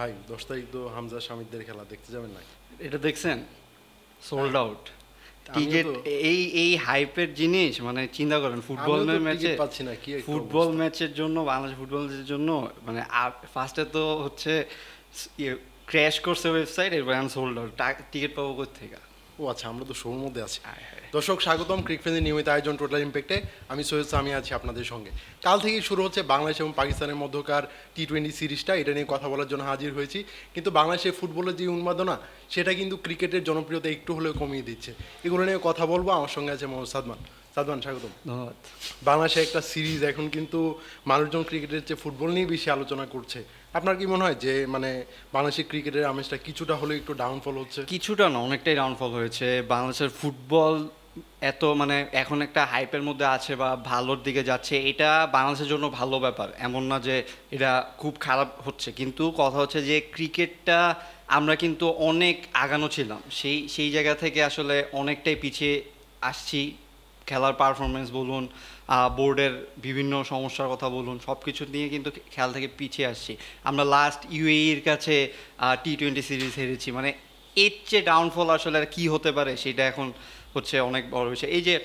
ভাই 10 তারিখ তো হামজা শামিরদের খেলা দেখতে যাবেন না? এটা দেখছেন? সোল্ড আউট আমিও টিকিট। তো এই হাইপের জিনিস, মানে চিন্তা করেন ফুটবল আমিও তো ম্যাচে, টিকিট পাচ্ছি না, কি একটা ফুটবল অবস্থা। ম্যাচের জন্য, বাংলাদেশ ফুটবল ম্যাচের জন্য মানে ফার্স্টে তো হচ্ছে ক্র্যাশ করছে ওয়েবসাইট, এরপর আমি সোল্ড আউট, টিকিট পাবো কোথেকে? ও আচ্ছা, আমরা তো শোর মধ্যে আছি। আয় হায়। দর্শক স্বাগতম ক্রিক ফ্রেন্ডের নিয়মিত আয়োজন টোটাল ইম্প্যাক্টে। আমি সৈয়দ সামি আছি আপনাদের সঙ্গে। কাল থেকেই শুরু হচ্ছে বাংলাদেশ এবং পাকিস্তানের মধ্যকার টি-20 সিরিজটা। এটা নিয়ে কথা বলার জন্য হাজির হয়েছি। কিন্তু বাংলাদেশের ফুটবলের যে উন্মাদনা, সেটা কিন্তু ক্রিকেটের জনপ্রিয়তা একটু হলেও কমিয়ে দিচ্ছে। এগুলো নিয়ে কথা বলবো। আমার সঙ্গে আছে মোহাম্মদ সাদমান। সাদমান, স্বাগতম। ধন্যবাদ। বাংলাদেশে একটা সিরিজ, এখন কিন্তু মানুষজন ক্রিকেটের চেয়ে ফুটবল নিয়ে বেশি আলোচনা করছে। আপনার কি মনে হয় যে মানে বাংলাদেশের ক্রিকেটের আমেজটা কিছুটা হলেও একটু ডাউনফল হচ্ছে? কিছুটা না, অনেকটাই ডাউনফল হয়েছে। বাংলাদেশের ফুটবল এত মানে এখন একটা হাইপের মধ্যে আছে বা ভালোর দিকে যাচ্ছে, এটা বাংলাদেশের জন্য ভালো ব্যাপার, এমন না যে এটা খুব খারাপ হচ্ছে। কিন্তু কথা হচ্ছে যে ক্রিকেটটা আমরা কিন্তু অনেক আগানো ছিলাম, সেই জায়গা থেকে আসলে অনেকটাই পিছিয়ে আসছি। খেলার পারফরমেন্স বলুন, বোর্ডের বিভিন্ন সমস্যার কথা বলুন, সব কিছু নিয়ে কিন্তু খেলা থেকে পিছিয়ে আসছি। আমরা লাস্ট ইউএইর কাছে টি-20 সিরিজ হেরেছি, মানে এর চেয়ে ডাউনফল আসলে আর কী হতে পারে, সেটা এখন হচ্ছে অনেক বড় বিষয়। এই যে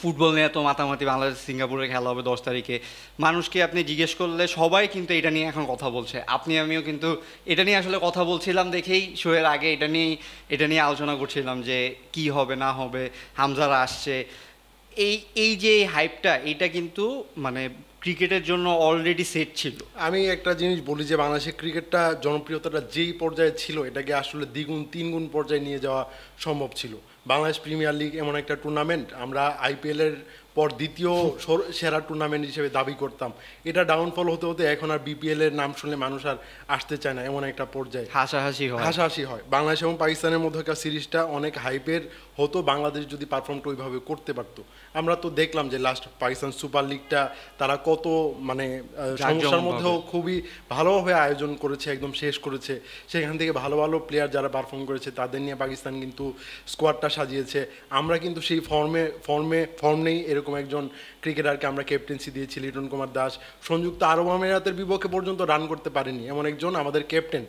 ফুটবল নিয়ে তো মাতামাতি, বাংলাদেশ সিঙ্গাপুরে খেলা হবে 10 তারিখে, মানুষকে আপনি জিজ্ঞেস করলে সবাই কিন্তু এটা নিয়ে এখন কথা বলছে। আমিও কিন্তু এটা নিয়ে আসলে কথা বলছিলাম দেখেই শোয়ের আগে এটা নিয়ে আলোচনা করছিলাম যে কি হবে না হবে, হামজারা আসছে। এই যে হাইপটা, এটা কিন্তু মানে ক্রিকেটের জন্য অলরেডি সেট ছিল। আমি একটা জিনিস বলি যে বাংলাদেশের ক্রিকেটটা জনপ্রিয়তাটা যেই পর্যায়ে ছিল, এটাকে আসলে দ্বিগুণ তিনগুণ পর্যায়ে নিয়ে যাওয়া সম্ভব ছিল। বাংলাদেশ প্রিমিয়ার লিগ এমন একটা টুর্নামেন্ট, আমরা আইপিএলের পর দ্বিতীয় সেরা টুর্নামেন্ট হিসেবে দাবি করতাম। এটা ডাউনফল হতে হতে এখন আর বিপিএল এর নাম শুনলে মানুষ আর আসতে চায় না, এমন একটা পর্যায়ে হাসাহাসি হয়। বাংলাদেশ এবং পাকিস্তানের মধ্যকার সিরিজটা অনেক হাইপের হতো, বাংলাদেশ যদি পারফর্মটা ওইভাবে করতে পারতো। আমরা তো দেখলাম যে লাস্ট পাকিস্তান সুপার লিগটা তারা কত মানে সমস্যার মধ্যেও খুবই ভালোভাবে আয়োজন করেছে, একদম শেষ করেছে। সেখান থেকে ভালো ভালো প্লেয়ার যারা পারফর্ম করেছে তাদের নিয়ে পাকিস্তান কিন্তু স্কোয়াডটা সাজিয়েছে। আমরা কিন্তু সেই ফর্ম নেই, এরকম একজন ক্রিকেটারকে আমরা ক্যাপ্টেন্সি দিয়েছি, লিটন কুমার দাস। সংযুক্ত আরব আমিরাতের বিপক্ষে পর্যন্ত রান করতে পারেনি এমন একজন আমাদের ক্যাপ্টেন।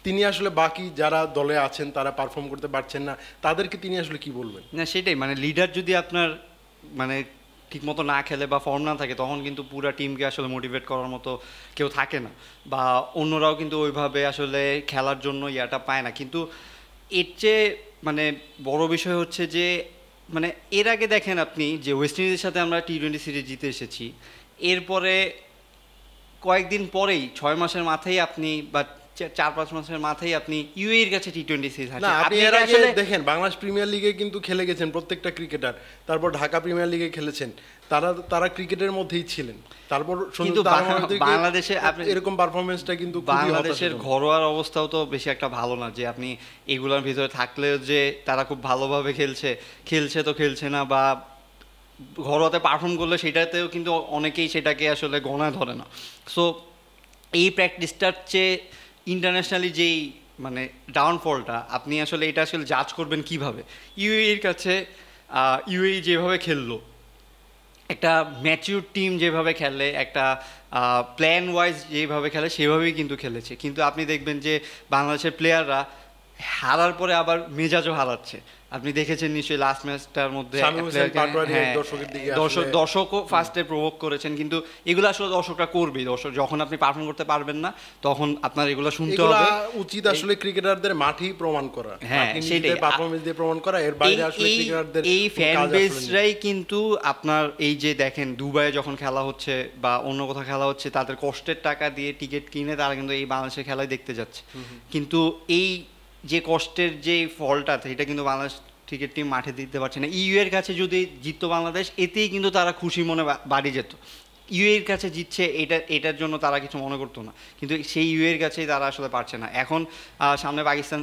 তিনি আসলে বাকি যারা দলে আছেন তারা পারফর্ম করতে পারছেন না, তাদেরকে তিনি আসলে কি বলবেন? না সেটাই, মানে লিডার যদি আপনার মানে ঠিকমতো না খেলে বা ফর্ম না থাকে, তখন কিন্তু পুরো টিমকে আসলে মোটিভেট করার মতো কেউ থাকে না, বা অন্যরাও কিন্তু ওইভাবে আসলে খেলার জন্য ইয়াটা পায় না। কিন্তু এর চেয়ে মানে বড় বিষয় হচ্ছে যে মানে এর আগে দেখেন আপনি যে ওয়েস্ট ইন্ডিজের সাথে আমরা টি-20 সিরিজ জিতে এসেছি, এরপরে কয়েকদিন পরেই 6 মাসের মাথায় আপনি বা 4-5 মাসের মাথায় আপনি ইউএইর কাছে টি-20 সিরিজ না, আপনি এর আগে দেখেন বাংলাদেশ প্রিমিয়ার লিগে কিন্তু খেলে গেছেন প্রত্যেকটা ক্রিকেটার, তারপর ঢাকা প্রিমিয়ার লিগে খেলেছেন, তারা ক্রিকেটের মধ্যেই ছিলেন। তারপর কিন্তু বাংলাদেশে এরকম পারফরমেন্সটা কিন্তু বাংলাদেশের ঘরোয়ার অবস্থাও তো বেশি একটা ভালো না, যে আপনি এগুলোর ভিতরে থাকলেও যে তারা খুব ভালোভাবে খেলছে না, বা ঘরোয়াতে পারফর্ম করলে সেটাতেও কিন্তু অনেকেই সেটাকে আসলে গণায় ধরে না। সো এই প্র্যাকটিসটার চেয়ে ইন্টারন্যাশনালি যেই মানে ডাউনফলটা, আপনি আসলে এটা আসলে জাজ করবেন কিভাবে? ইউএইর কাছে ইউএই যেভাবে খেললো, একটা ম্যাচিউর টিম যেভাবে খেলে, একটা প্ল্যান ওয়াইজ যেভাবে খেলে সেভাবেই কিন্তু খেলেছে। কিন্তু আপনি দেখবেন যে বাংলাদেশের প্লেয়াররা হারার পরে আবার মেজাজও হারাচ্ছে। আপনি দেখেছেন নিশ্চয়ই লাস্ট ম্যাচটার মধ্যে দর্শকও ফার্স্টে প্রভোগ করেছেন, কিন্তু এগুলো আসলে দর্শকরা করবেই। যখন আপনি পারফর্ম করতে পারবেন না, তখন আপনার এগুলো শুনতে হবে। উচিত আসলে ক্রিকেটারদের মাঠেই প্রমাণ করা, হ্যাঁ সেটাই পারফরম্যান্স দিয়ে প্রমাণ করা। এর বাইরে আসলে ক্রিকেটারদের এই ফ্যান বেসরাই কিন্তু আপনার এই যে দেখেন দুবাইয়ে যখন খেলা হচ্ছে বা অন্য কোথাও খেলা হচ্ছে, তাদের কষ্টের টাকা দিয়ে টিকিট কিনে তারা কিন্তু এই বাংলাদেশের খেলায় দেখতে যাচ্ছে। কিন্তু এই যে কষ্টের যে ফলটা, এটা কিন্তু বাংলাদেশ ক্রিকেট টিম মাঠে দিতে পারছে না। ইউ এর কাছে যদি জিততো বাংলাদেশ, এতেই কিন্তু তারা খুশি মনে বাড়ি যেত। ইউ এর কাছে জিতছে, এটার জন্য তারা কিছু মনে করতো না, কিন্তু সেই ইউ এর কাছেই তারা আসলে পারছে না। এখন সামনে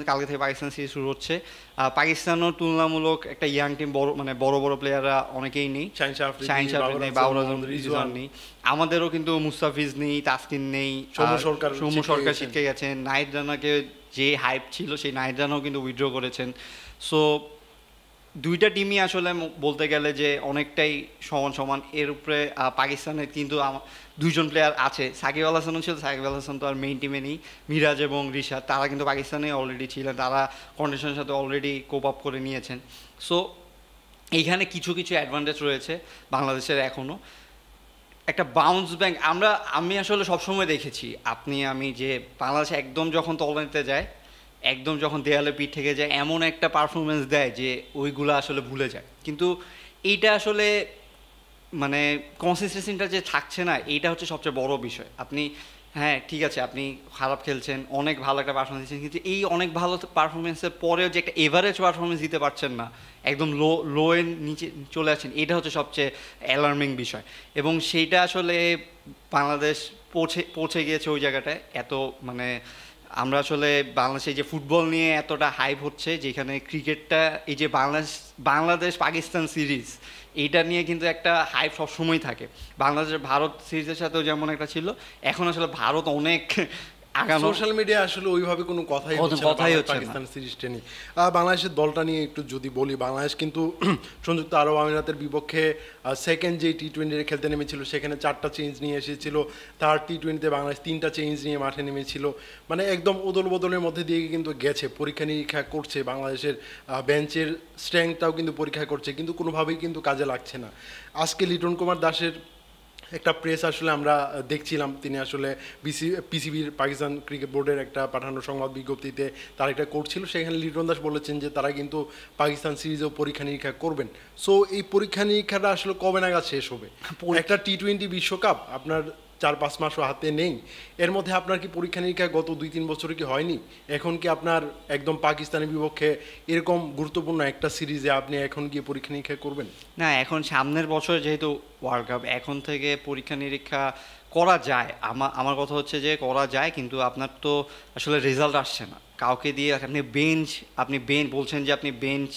কালকে থেকে পাকিস্তান সিরিজ শুরু হচ্ছে। পাকিস্তানও তুলনামূলক একটা ইয়াং টিম, বড় বড় প্লেয়াররা অনেকেই নেই, শাহিন নেই, বাবর আজম, রিজওয়ান নেই। আমাদেরও কিন্তু মুস্তাফিজ নেই, তাসকিন নেই, সৌম্য সরকার শিখে গেছেন, নাহিদ রানাকে যে হাইপ ছিল সেই নাহিদ রানাও কিন্তু উইথড্র করেছেন। সো দুইটা টিমই আসলে বলতে গেলে যে অনেকটাই সমান সমান। এর উপরে পাকিস্তানের কিন্তু দুইজন প্লেয়ার আছে, সাকিব আল হাসানও ছিল, সাকিব আল হাসান তো আর মেইন টিমে নেই। মিরাজ এবং রিশাদ তারা কিন্তু পাকিস্তানে অলরেডি ছিলেন, তারা কন্ডিশনের সাথে অলরেডি কোপ আপ করে নিয়েছেন। সো এইখানে কিছু কিছু অ্যাডভান্টেজ রয়েছে বাংলাদেশের এখনও। একটা বাউন্স ব্যাক আমি আসলে সবসময় দেখেছি, আমি যে বাংলাদেশ একদম যখন তলানিতে যায়, একদম যখন দেয়ালে পিঠ থেকে যায়, এমন একটা পারফরমেন্স দেয় যে ওইগুলো আসলে ভুলে যায়। কিন্তু এইটা আসলে মানে কনসিস্টেন্সিটা যে থাকছে না, এইটা হচ্ছে সবচেয়ে বড় বিষয়। হ্যাঁ ঠিক আছে, আপনি খারাপ খেলছেন, অনেক ভালো একটা পারফরমেন্স দিচ্ছেন, কিন্তু এই অনেক ভালো পারফরমেন্সের পরেও যে একটা এভারেজ পারফরমেন্স দিতে পারছেন না, একদম লো এর নিচে চলে আসছেন, এটা হচ্ছে সবচেয়ে অ্যালার্মিং বিষয়। এবং সেইটা আসলে বাংলাদেশ পৌঁছে গিয়েছে ওই জায়গাটায়। মানে আমরা আসলে বাংলাদেশে যে ফুটবল নিয়ে এতটা হাইপ হচ্ছে, যেখানে ক্রিকেটটা এই যে বাংলাদেশ পাকিস্তান সিরিজ, এইটা নিয়ে কিন্তু একটা হাইপ সবসময় থাকে। বাংলাদেশের ভারত সিরিজের সাথেও যেমন একটা ছিল, এখন আসলে ভারত অনেক আগানো। সোশ্যাল মিডিয়া আসলে ওইভাবে কোনো কথাই হচ্ছে না পাকিস্তান সিরিজটা নিয়ে। বাংলাদেশের দলটা নিয়ে একটু যদি বলি, বাংলাদেশ কিন্তু সংযুক্ত আরব আমিরাতের বিপক্ষে সেকেন্ড যে টি-20 খেলতে নেমেছিল, সেখানে 4টা চেঞ্জ নিয়ে এসেছিল। থার্ড টি-20তে বাংলাদেশ 3টা চেঞ্জ নিয়ে মাঠে নেমেছিল। মানে একদম ওদল বদলের মধ্যে দিয়ে কিন্তু গেছে, পরীক্ষা নিরীক্ষা করছে, বাংলাদেশের বেঞ্চের স্ট্রেংথটাও কিন্তু পরীক্ষা করছে, কিন্তু কোনোভাবেই কিন্তু কাজে লাগছে না। আজকে লিটন কুমার দাসের একটা প্রেস আসলে আমরা দেখছিলাম, তিনি আসলে পিসিবির পাকিস্তান ক্রিকেট বোর্ডের একটা পাঠানো সংবাদ বিজ্ঞপ্তিতে তার একটা কোট ছিল, সেখানে লিটন দাস বলেছেন যে তারা কিন্তু পাকিস্তান সিরিজেও পরীক্ষা নিরীক্ষা করবেন। সো এই পরীক্ষা নিরীক্ষাটা আসলে কবে নাগাদ শেষ হবে? একটা টি-20 বিশ্বকাপ আপনার 4-5 মাসও হাতে নেই, এর মধ্যে আপনার কি পরীক্ষা নিরীক্ষা গত 2-3 বছরে কি হয়নি? এখন কি আপনার একদম পাকিস্তানের বিপক্ষে এরকম গুরুত্বপূর্ণ একটা সিরিজে আপনি এখন গিয়ে পরীক্ষা নিরীক্ষা করবেন? না, এখন সামনের বছর যেহেতু ওয়ার্ল্ড কাপ, এখন থেকে পরীক্ষা নিরীক্ষা করা যায়। আমার কথা হচ্ছে যে করা যায়, কিন্তু আপনার তো আসলে রেজাল্ট আসছে না কাউকে দিয়ে। আপনি বেঞ্চ বলছেন যে আপনি বেঞ্চ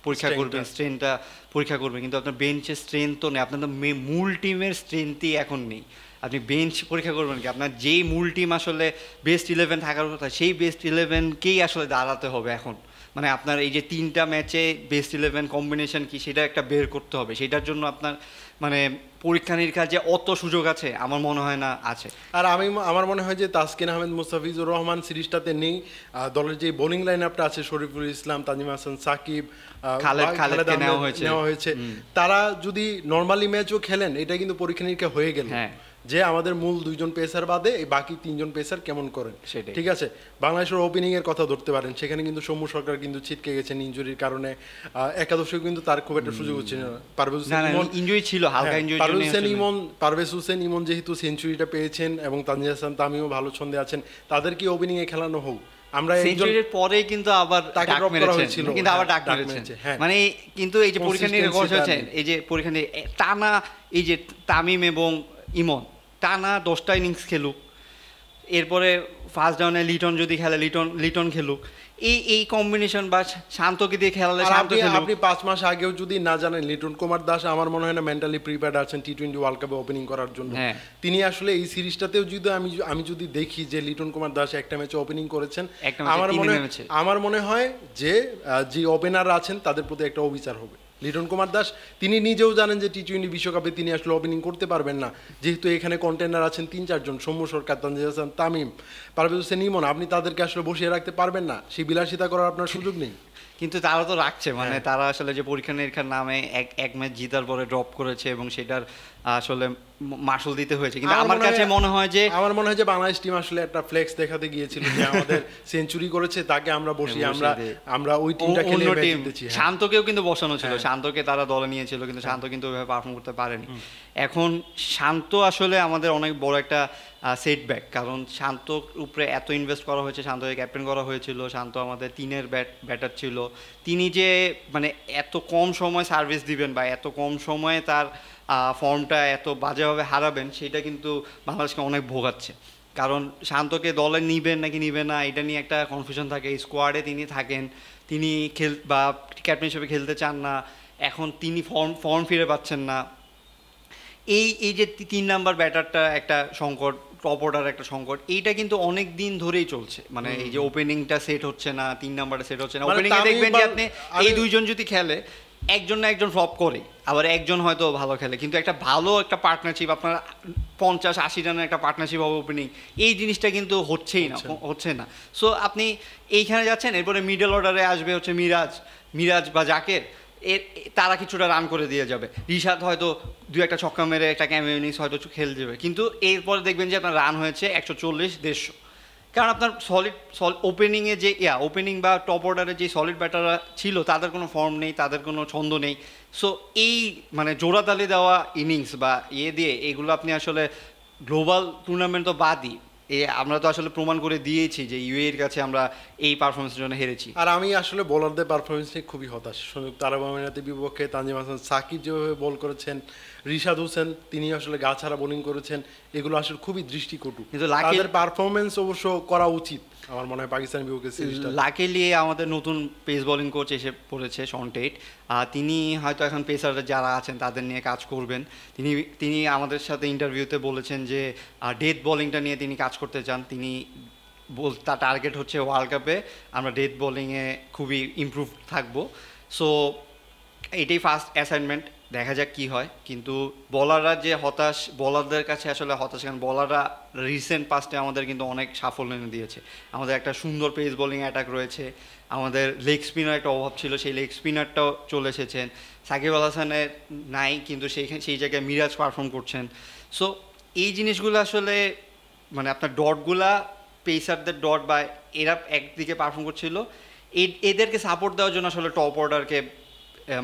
পরীক্ষা করবেন, স্ট্রেনটা পরীক্ষা করবেন, কিন্তু আপনার বেঞ্চের স্ট্রেংথ তো নেই, আপনার তো মূল টিমের স্ট্রেংথই এখন নেই। আপনি বেঞ্চ পরীক্ষা করবেন কি? আপনার যেই মূল টিম আসলে বেস্ট 11 থাকার কথা, সেই বেস্ট 11কেই আসলে দাঁড়াতে হবে এখন। মানে আপনার এই যে 3টা ম্যাচে বেস্ট 11 কম্বিনেশন কি, সেটা একটা বের করতে হবে। সেটার জন্য আপনার মানে পরীক্ষা নিরীক্ষার যে অত সুযোগ আছে, আমার মনে হয় না আছে। আর আমার মনে হয় যে তাসকিন আহমেদ, মুস্তাফিজুর রহমান সিরিজটাতে নেই। দলের যে বোলিং লাইন আপটা আছে, শরীফুল ইসলাম, তানজিম হাসান, সাকিব, খালেদ নেওয়া হয়েছে, তারা যদি নর্মালি ম্যাচও খেলেন, এটা কিন্তু পরীক্ষা নিরীক্ষা হয়ে গেল যে আমাদের মূল 2জন পেসার বাদে এই বাকি 3জন পেসার কেমন করেন। ঠিক আছে, বাংলাদেশের ওপেনিং এর কথা ধরতে পারেন, সেখানে কিন্তু সৌম্য সরকার কিন্তু ছিটকে গেছেন ইনজুরির কারণে। একাদশে কিন্তু তার খুব একটা সুযোগ হচ্ছে না। পারভেজ হোসেন ইমন যেহেতু সেঞ্চুরিটা পেয়েছেন এবং তানজিদ হাসান তামিমও ভালো ছন্দে আছেন, তাদেরকে ওপেনিং এ খেলানো হোক। আমরা সেঞ্চুরির পরে কিন্তু আবার তাকে ড্রপ করা হয়েছিল, কিন্তু আবার ডাক মেরেছেন। মানে কিন্তু এই যে পরীক্ষা নিয়ে হচ্ছে, এই যে পরীক্ষা নিয়ে টানা, এই যে তামিম এবং ইমন টানা 10টা ইনিংস খেলুক, এরপরে ফার্স্ট ডাউনে লিটন যদি খেলে লিটন খেলুক, এই কম্বিনেশন, বা শান্তকে দিয়ে খেলালে শান্ত খেলুক। আপনি 5 মাস আগেও যদি না জানেন, লিটন কুমার দাস আমার মনে হয় না মেন্টালি প্রিপেয়ার্ড আছেন টি-20 ওয়ার্ল্ড কাপে ওপেনিং করার জন্য। তিনি আসলে এই সিরিজটাতেও যদি আমি যদি দেখি যে লিটন কুমার দাস একটা ম্যাচে ওপেনিং করেছেন, আমার মনে হয় যে ওপেনার আছেন তাদের প্রতি একটা অবিচার হবে। লিটন কুমার দাস তিনি নিজেও জানেন যে টি-20 বিশ্বকাপে তিনি আসলে ওপেনিং করতে পারবেন না, যেহেতু এখানে কন্টেন্ডার আছেন 3-4 জন, সৌম্য সরকার, তানজিদ হাসান তামিম, পারভেজ হোসেন ইমন, আপনি তাদেরকে আসলে বসিয়ে রাখতে পারবেন না, সেই বিলাসিতা করার আপনার সুযোগ নেই। কিন্তু তারা তো রাখছে, মানে তারা আসলে যে পরীক্ষা নিরীক্ষার নামে এক ম্যাচ জিতার পরে ড্রপ করেছে এবং সেটার আসলে মাসুল দিতে হয়েছে। কিন্তু আমার কাছে মনে হয় যে বাংলাদেশ টিম আসলে একটা ফ্লেক্স দেখাতে গিয়েছিল যে আমাদের সেঞ্চুরি করেছে, তাকে আমরা বসিয়ে আমরা ওই টিমটা খেলে ম্যাচ জিতেছি। শান্তকেও কিন্তু বসানো ছিল, শান্তকে তারা দলে নিয়েছিল, কিন্তু শান্ত কিন্তু ওইভাবে পারফর্ম করতে পারেনি। এখন শান্ত আসলে আমাদের অনেক বড় একটা সেটব্যাক, কারণ শান্তর উপরে এত ইনভেস্ট করা হয়েছে, শান্তকে ক্যাপ্টেন করা হয়েছিল, শান্ত আমাদের 3-এর ব্যাটার ছিল। তিনি যে মানে এত কম সময় সার্ভিস দিবেন বা এত কম সময়ে তার ফর্মটা এত বাজেভাবে হারাবেন, সেটা কিন্তু বাংলাদেশকে অনেক ভোগাচ্ছে। কারণ শান্তকে দলে নিবেন নাকি নিবে না, এটা নিয়ে একটা কনফিউশন থাকে। স্কোয়াডে তিনি থাকেন, তিনি বা ক্যাপ্টেন হিসেবে খেলতে চান না, এখন তিনি ফর্ম ফিরে পাচ্ছেন না। এই যে 3 নাম্বার ব্যাটারটা একটা সংকট টপ অর্ডার একটা সংকট, এইটা কিন্তু অনেক দিন ধরেই চলছে। মানে এই যে ওপেনিংটা সেট হচ্ছে না, 3 নাম্বারে সেট হচ্ছে না। মানে ওপেনিংয়ে তামিম দেখবেন যে ইকবাল- আপনি আমি- এই দুইজন যদি খেলে, একজন না একজন ফ্লপ করে, আবার একজন হয়তো ভালো খেলে, কিন্তু একটা ভালো একটা পার্টনারশিপ, আপনার 50-80 রানের একটা পার্টনারশিপ হবে ওপেনিং, এই জিনিসটা কিন্তু হচ্ছেই না, হচ্ছে না। সো আপনি এইখানে যাচ্ছেন, এরপরে মিডল অর্ডারে আসবে হচ্ছে মিরাজ বা জাকের, তারা কিছুটা রান করে দিয়ে যাবে। রিশাদ হয়তো 2-একটা ছক্কা মেরে একটা ক্যামিও ইনিংস হয়তো খেলে যাবে, কিন্তু এরপরে দেখবেন যে আপনার রান হয়েছে 140-150, কারণ আপনার সলিড ওপেনিংয়ে যে ওপেনিং বা টপ অর্ডারে যে সলিড ব্যাটাররা ছিল, তাদের কোনো ফর্ম নেই, তাদের কোনো ছন্দ নেই। সো এই মানে জোড়াতালি দেওয়া ইনিংস বা দিয়ে এগুলো আপনি আসলে গ্লোবাল টুর্নামেন্ট তো বাদই, আমরা তো আসলে প্রমাণ করে দিয়েছি যে ইউএর কাছে আমরা এই পারফরমেন্সের জন্য হেরেছি। আর আমি আসলে বোলারদের পারফরমেন্স নিয়ে খুবই হতাশ। সংযুক্ত আরব আমিরাতের বিপক্ষে তানজিম হাসান সাকিব যেভাবে বল করেছেন, রিশাদ হোসেন তিনি আসলে গা ছাড়া বোলিং করেছেন, এগুলো আসলে খুবই দৃষ্টিকটু। কিন্তু তাদের পারফরমেন্স অবশ্য করা উচিত আমার মনে হয় পাকিস্তান বিপক্ষে সিরিজটা। লাকিলি আমাদের নতুন পেস বোলিং কোচ এসে পড়েছে শন টেট, তিনি হয়তো এখন পেসার যারা আছেন তাদের নিয়ে কাজ করবেন। তিনি আমাদের সাথে ইন্টারভিউতে বলেছেন যে ডেথ বোলিংটা নিয়ে তিনি কাজ করতে চান। তিনি তার টার্গেট হচ্ছে ওয়ার্ল্ড কাপে আমরা ডেথ বোলিংয়ে খুবই ইমপ্রুভ থাকবো। সো এটাই ফার্স্ট অ্যাসাইনমেন্ট, দেখা যাক কি হয়। কিন্তু বলাররা যে হতাশ, বলারদের কাছে আসলে হতাশ, কারণ বলাররা রিসেন্ট পাস্টে আমাদের কিন্তু অনেক সাফল্য এনে দিয়েছে। আমাদের একটা সুন্দর পেস বোলিং অ্যাটাক রয়েছে, আমাদের লেগ স্পিনার একটা অভাব ছিল, সেই লেগ স্পিনারটাও চলে এসেছেন। সাকিব আল হাসানের নাই, কিন্তু সেই জায়গায় মিরাজ পারফর্ম করছেন। সো এই জিনিসগুলো আসলে মানে আপনার ডটগুলা, পেসারদের ডট বা এরা একদিকে পারফর্ম করছিল, এদেরকে সাপোর্ট দেওয়ার জন্য আসলে টপ অর্ডারকে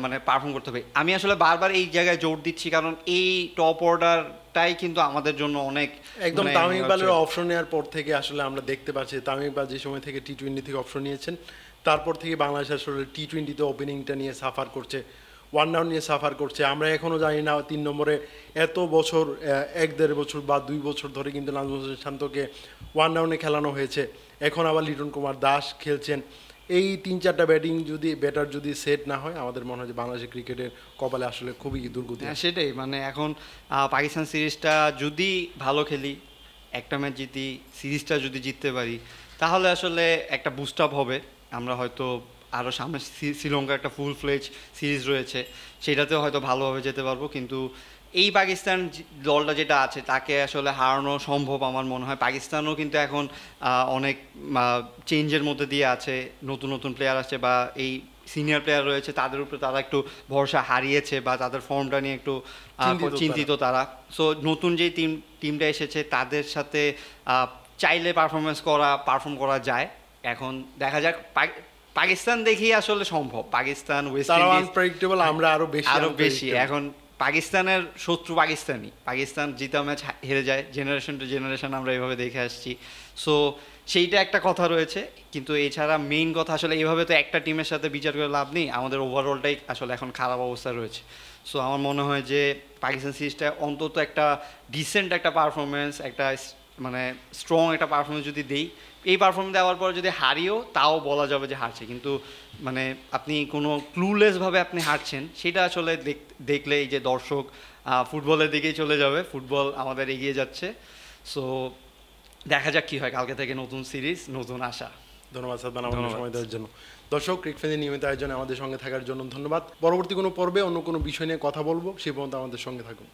মানে পারফর্ম করতে হবে। আমি আসলে বারবার এই জায়গায় জোর দিচ্ছি, কারণ এই টপ অর্ডারটাই কিন্তু আমাদের জন্য অনেক একদম তামিম ইকবালের অপশন নেওয়ার পর থেকে আসলে আমরা দেখতে পাচ্ছি তামিম ইকবাল যে সময় থেকে টি-20 থেকে অপশন নিয়েছেন, তারপর থেকে বাংলাদেশ আসলে টি-20তে ওপেনিংটা নিয়ে সাফার করছে, ওয়ান ডাউন নিয়ে সাফার করছে। আমরা এখনও জানি না 3 নম্বরে এত বছর, 1-1.5 বছর বা 2 বছর ধরে কিন্তু নাজমুল হোসেন শান্তকে ওয়ান ডাউনে খেলানো হয়েছে। এখন আবার লিটন কুমার দাস খেলছেন। এই 3-4টা ব্যাটার যদি সেট না হয়, আমাদের মনে হয় যে বাংলাদেশের ক্রিকেটের কপালে আসলে খুবই দুর্গতি। সেটাই, মানে এখন পাকিস্তান সিরিজটা যদি ভালো খেলি, একটা ম্যাচ জিতি, সিরিজটা যদি জিততে পারি, তাহলে আসলে একটা বুস্ট আপ হবে। আমরা হয়তো আরও সামনে শ্রীলঙ্কা একটা ফুল ফ্লেজ সিরিজ রয়েছে, সেটাতেও হয়তো ভালোভাবে যেতে পারবো। কিন্তু এই পাকিস্তান দলটা যেটা আছে, তাকে আসলে হারানো সম্ভব আমার মনে হয়। পাকিস্তানও কিন্তু এখন অনেক চেঞ্জের মধ্যে দিয়ে আছে, নতুন নতুন প্লেয়ার আসছে বা এই সিনিয়র প্লেয়ার রয়েছে, তাদের উপরে তারা একটু ভরসা হারিয়েছে বা তাদের ফর্মটা নিয়ে একটু চিন্তিত তারা। সো নতুন যে টিমটা এসেছে, তাদের সাথে চাইলে পারফর্ম করা যায়। এখন দেখা যাক, পাকিস্তান দেখি আসলে সম্ভব। পাকিস্তান, ওয়েস্ট ইন্ডিজ আনপ্রেডিক্টেবল, আমরা আরো বেশি। এখন পাকিস্তানের শত্রু পাকিস্তান জিতা ম্যাচ হেরে যায়, জেনারেশন টু জেনারেশন আমরা এইভাবে দেখে আসছি। সো সেইটা একটা কথা রয়েছে, কিন্তু এছাড়া মেইন কথা আসলে এইভাবে তো একটা টিমের সাথে বিচার করে লাভ নেই, আমাদের ওভারঅলটাই আসলে এখন খারাপ অবস্থা রয়েছে। সো আমার মনে হয় যে পাকিস্তান সিরিজটা অন্তত একটা ডিসেন্ট একটা পারফরমেন্স, একটা মানে স্ট্রং একটা পারফরমেন্স যদি দেই, এই পারফরমেন্স দেওয়ার পর যদি হারিও, তাও বলা যাবে যে হারছে। কিন্তু মানে আপনি কোনো ক্লুলেসভাবে আপনি হারছেন, সেটা আসলে দেখলে এই যে দর্শক ফুটবলের দিকেই চলে যাবে, ফুটবল আমাদের এগিয়ে যাচ্ছে। সো দেখা যাক কি হয়, কালকে থেকে নতুন সিরিজ, নতুন আশা। ধন্যবাদ সাদমান আমাদের সময় দেওয়ার জন্য। দর্শক, ক্রিকফ্যানের নিয়মিত আয়োজনে আমাদের সঙ্গে থাকার জন্য ধন্যবাদ। পরবর্তী কোনো পর্বে অন্য কোনো বিষয় নিয়ে কথা বলবো, সেই পর্যন্ত আমাদের সঙ্গে থাকুন।